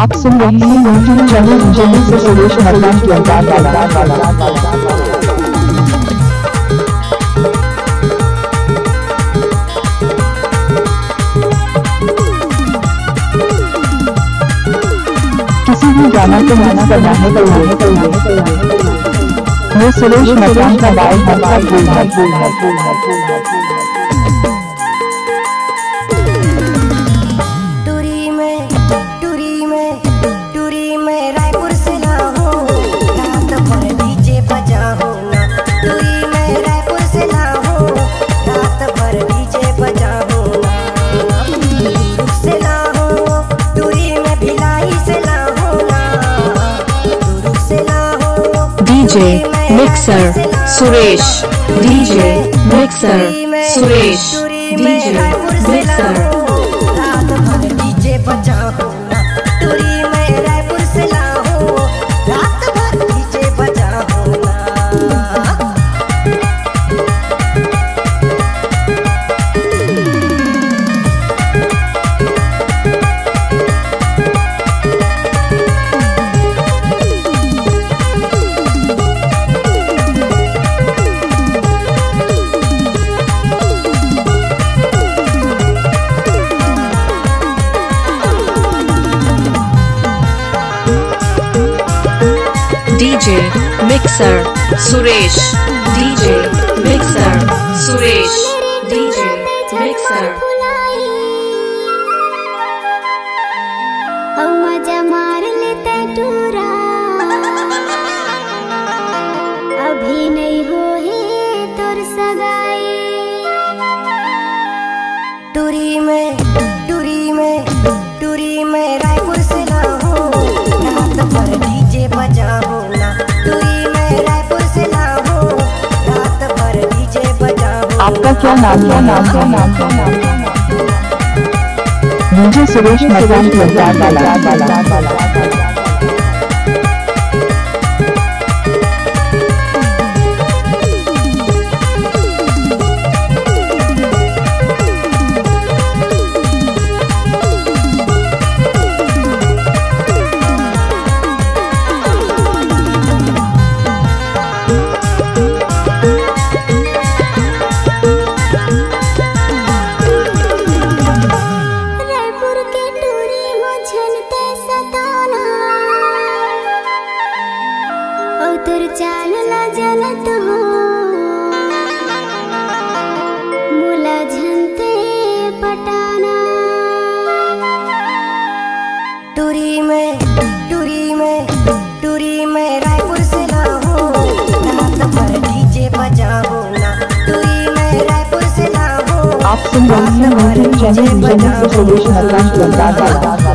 आप सुन रहे हैं यूट्यूब चैनल जल्दी से सुरेश मरदान की आवाज़। किसी भी गाना को मिक्स करना है तो ये सुरेश मरदान का वाइब टूरी में रायपुर से लाऊं, रात भर डीजे बजाऊं ना। टूरी में रायपुर से लाऊं, रात भर डीजे बजाऊं ना। दुरुक से लाऊं, टूरी में भिलाई से लाऊं ना। दुरुक से लाऊं, DJ mixer Suresh, DJ mixer Suresh, DJ mixer. रात भर डीजे बजाऊं ना। टूरी में रायपुर से लाऊं, रात भर डीजे बजाऊं ना। DJ mixer Suresh, DJ mixer Suresh, DJ mixer. मजा मार लेता टूरा, अभी नहीं हो ही तोर सगाई। टूरी में रायपुर से लाऊं, रात भर डीजे बजाऊं ना। टूरी में रायपुर से लाऊं, रात भर डीजे बजाऊं। आपका क्या नाम है? डीजे सुरेश मरदान की आवाज़। तुर चाल ला जलत हो, मुला झनते पटाना। टूरी में रायपुर से लाऊं, रात भर डीजे बजाऊं ना। टूरी में रायपुर से लाऊं, आप सुन रहे हैं यूट्यूब चैनल जल्दी से सुरेश मरदान की आवाज़।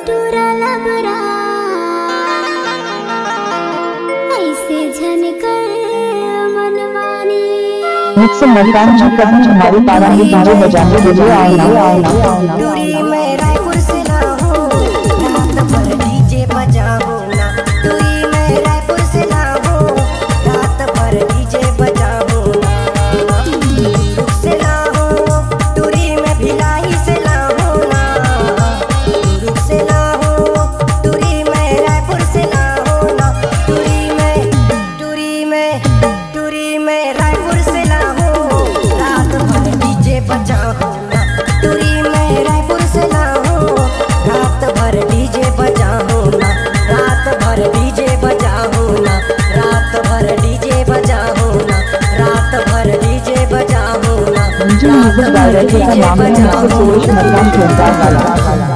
टूरा लबरा ऐसे झनकर मनमानी। मिक्सर मरदान जी कभी हमारी पारा में डीजे बजाने के लिए आना। टूरी में रायपुर से लाऊं, रात भर डीजे बजाऊं ना। टूरी में रायपुर से लाऊं, रात भर डीजे बजाऊं ना। दुरुक से लाऊं, टूरी में भिलाई से लाऊं ना। दुरुक से लाऊं, टूरी में रायपुर से लाऊं ना। टूरी में रायपुर से लाऊं, रात भर डीजे बजाऊं ना। टूरी में रायपुर से लाऊं, रात भर डीजे बजाऊं ना। रात भर डीजे बजाऊं ना। रात भर डीजे बजाऊं ना। रात भर डीजे बजाऊं ना। डीजे म्यूजिक डायरेक्टर का नाम है सुरेश मरदान की आवाज़।